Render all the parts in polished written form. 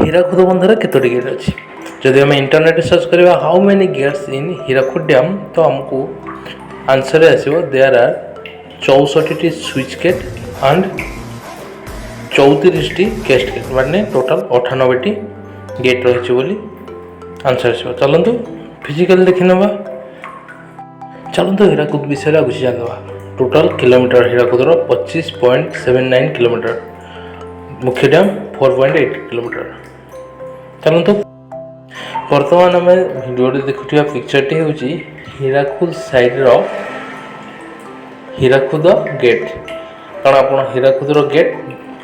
ହୀରାକୁଦ ବନ୍ଧରେ କେତୋଟି ଗେଟ୍ ଅଛି? ଯଦି ଆମେ ଇଣ୍ଟରନେଟ୍ରେ ସର୍ଚ୍ଚ କରିବା how many gates in Hirakud dam ତ ଆମକୁ ଆନ୍ସରରେ ଆସିବ ଦେୟାର ଆର୍ 64ଟି ସୁଇଚ୍ ଗେଟ୍ ଆଣ୍ଡ 34ଟି କେଷ୍ଟ ଗେଟ୍, ମାନେ ଟୋଟାଲ୍ 98ଟି ଗେଟ୍ ରହିଛି ବୋଲି ଆନ୍ସର ଆସିବ। ଚାଲନ୍ତୁ ଫିଜିକାଲି ଦେଖିନେବା। ଚାଲନ୍ତୁ ହୀରାକୁଦ ବିଷୟରେ ଆଉ କିଛି ଜାଣିଦେବା। ଟୋଟାଲ୍ କିଲୋମିଟର ହୀରାକୁଦର 25.79 କିଲୋମିଟର, ମୁଖ୍ୟ ଡ୍ୟାମ୍ 4.8 କିଲୋମିଟର। ଚାଲନ୍ତୁ ବର୍ତ୍ତମାନ ଆମେ ଭିଡ଼ିଓରେ ଦେଖୁଥିବା ପିକ୍ଚରଟି ହେଉଛି ହୀରାକୁଦ ସାଇଡ଼୍ର ହୀରାକୁଦ ଗେଟ୍। କାରଣ ଆପଣ ହୀରାକୁଦର ଗେଟ୍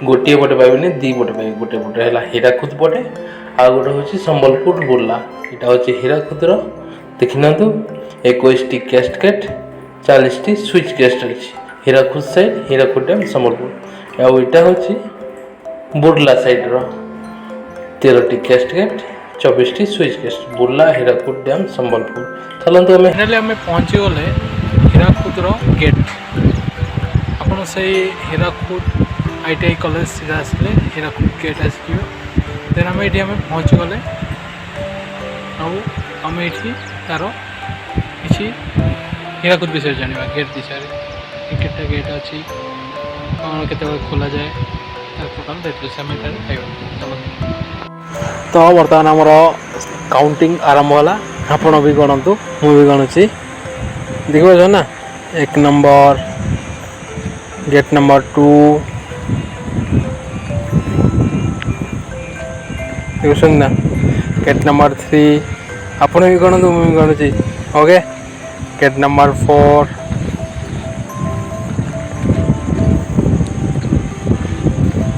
ଗୋଟିଏ ପଟେ ପାଇବେନି, ଦୁଇ ପଟେ ପାଇବେ। ଗୋଟେ ପଟେ ହେଲା ହୀରାକୁଦ ପଟେ, ଆଉ ଗୋଟେ ହେଉଛି ସମ୍ବଲପୁର ବୁର୍ଲା। ଏଇଟା ହେଉଛି ହୀରାକୁଦର। ଦେଖିନିଅନ୍ତୁ 21ଟି କେଷ୍ଟ ଗେଟ୍, 40ଟି ସୁଇଚ୍ ଗେଟ୍ ରହିଛି। Hirakud side, Hirakud dam, Sambalpur. ଆଉ ଏଇଟା ହେଉଛି ବୁର୍ଲା ସାଇଡ଼୍ର 13ଟି କେଷ୍ଟ ଗେଟ୍, 24ଟି switch gate. Burla, Hirakud dam, Sambalpur. ଚାଲନ୍ତୁ ଆମେ ପହଞ୍ଚିଗଲେ ହୀରାକୁଦର ଗେଟ୍। ଆପଣ ସେଇ ହୀରାକୁଦ ITI କଲେଜ ସିଧା ଆସିଲେ ହୀରାକୁଦ ଗେଟ୍ ଆସିଯିବେ। ଦେନ୍ ଆମେ ପହଞ୍ଚିଗଲେ ଆଉ ଆମେ ଏଠି ତା'ର କିଛି ହୀରାକୁଦ ବିଷୟରେ ଜାଣିବା। ଗେଟ୍ ବିଷୟରେ କେତେଟା ଗେଟ୍ ଅଛି, କ'ଣ କେତେବେଳେ ଖୋଲାଯାଏ, ତାର ଟୋଟାଲ୍ ଡିଟେଲ୍ସ ଆମେ ଏଠାରେ ପାଇବା। ଚାଲନ୍ତୁ। ତ ବର୍ତ୍ତମାନ ଆମର କାଉଣ୍ଟିଂ ଆରମ୍ଭ ହେଲା। ଆପଣ ବି ଗଣନ୍ତୁ, ମୁଁ ବି ଗଣୁଛି। ଦେଖିପାରୁଛ ନା, 1 ନମ୍ବର, ଗେଟ୍ ନମ୍ବର 2, ଦେଖୁଛନ୍ତି ନା, ଗେଟ୍ ନମ୍ବର 3। ଆପଣ ବି ଗଣନ୍ତୁ, ମୁଁ ବି ଗଣୁଛି। ଓକେ, ଗେଟ୍ ନମ୍ବର 4,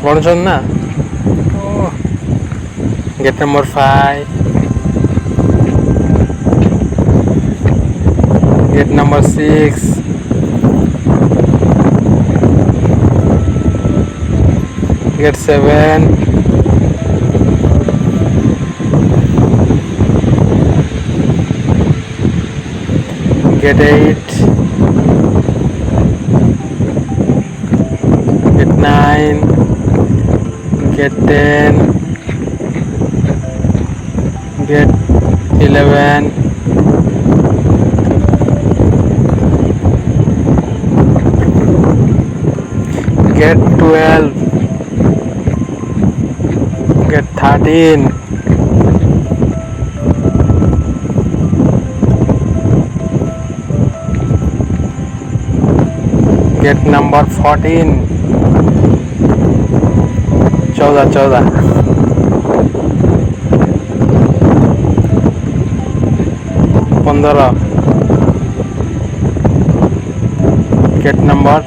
ଗଣୁଛନ୍ତି ନା। Gate number 5, gate number 6, gate 7, gate 8, gate 9, gate 10, gate 11, gate 12, gate 13, gate number 14, 14, gate number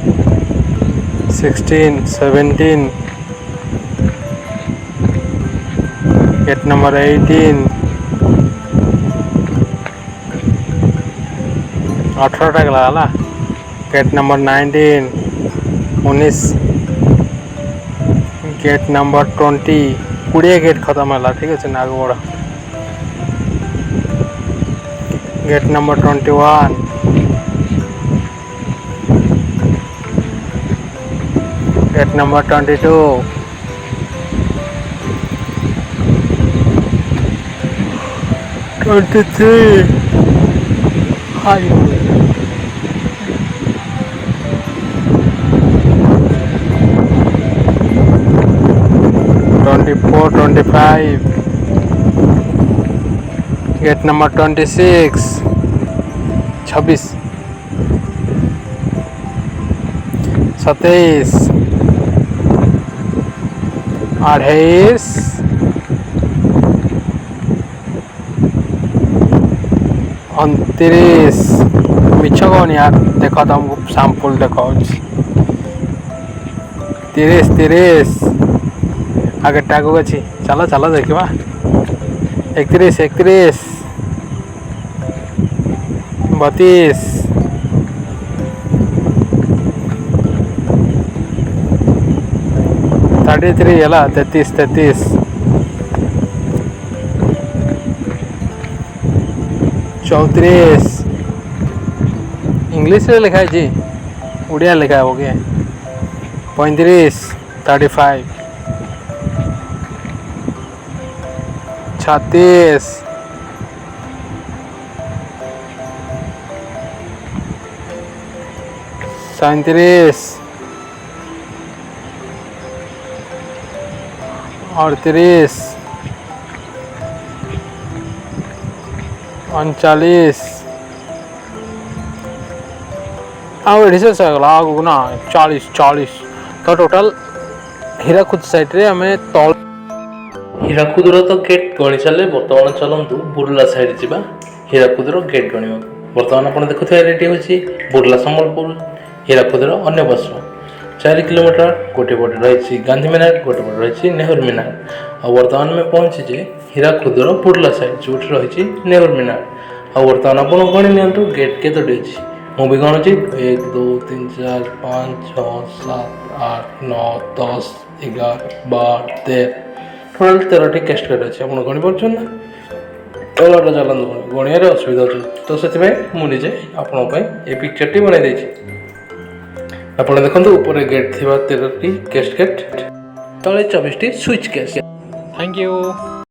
16, 17, gate number 18, 18टा गला। Gate number 19, 19, gate number 20, 20 gate खत्म है। ठीक है ना, आगे बढ़ा। Gate number 21, gate number 22, 23, 24, 25, gate number 26, 26, 27, 28, 29, मिछ कौन यार, देखो तुमको सैंपल देखो। 30, 30, आगे टागो अच्छी। चलो चलो देखा। 31, 31, 32, 33 है, 33, 33, 34, इंग्लिश रे लिखा है, उड़िया लिखा है। ओके, 35, 35, 36 37 38 39 ଆଉ ଏଠି ଶେଷ ହେଇଗଲା ଆଗକୁ ନା 40 ତ ଟୋଟାଲ ହୀରାକୁଦ ସାଇଡ଼ରେ ଆମେ ତଳ ହୀରାକୁଦର ତ ଗେଟ୍ ଗଣି ସାରିଲେ ବର୍ତ୍ତମାନ ଚାଲନ୍ତୁ ବୁର୍ଲା ସାଇଡ଼୍ ଯିବା ହୀରାକୁଦର ଗେଟ୍ ଗଣିବାକୁ। ବର୍ତ୍ତମାନ ଆପଣ ଦେଖୁଥିବା ଏଠି ହେଉଛି ବୁର୍ଲା ସମ୍ବଲପୁର ହୀରାକୁଦର ଅନ୍ୟ ପାର୍ଶ୍ୱ 4 କିଲୋମିଟର। ଗୋଟେ ପଟେ ରହିଛି ଗାନ୍ଧୀ ମିନାର, ଗୋଟେ ପଟେ ରହିଛି ନେହେରୁ ମିନାର। ଆଉ ବର୍ତ୍ତମାନ ଆମେ ପହଞ୍ଚିଛେ ହୀରାକୁଦର ବୁର୍ଲା ସାଇଡ଼୍ ଯେଉଁଠି ରହିଛି ନେହେରୁ ମିନାର। ଆଉ ବର୍ତ୍ତମାନ ଆପଣ ଗଣି ନିଅନ୍ତୁ ଗେଟ୍ କେତୋଟି ଅଛି। ମୁଁ ବି ଗଣୁଛି 1 2 3 4 5 6 7 8 9 10 11 12 13 ଟୋଟାଲ 13ଟି କ୍ୟାଷ୍ଟ ଗେଟ୍ ଅଛି। ଆପଣ ଗଣିପାରୁଛନ୍ତି ନା? ତଳଟା ଚାଲନ୍ତୁ ଗଣିବାରେ ଅସୁବିଧା ଅଛି ତ ସେଥିପାଇଁ ମୁଁ ନିଜେ ଆପଣଙ୍କ ପାଇଁ ଏ ପିକ୍ଚରଟି ବନାଇ ଦେଇଛି। ଆପଣ ଦେଖନ୍ତୁ ଉପରେ ଗେଟ୍ ଥିବା 13ଟି କ୍ୟାଷ୍ଟ ଗେଟ୍, ତଳେ 24ଟି ସୁଇଚ୍ ଗେଟ୍। Thank you.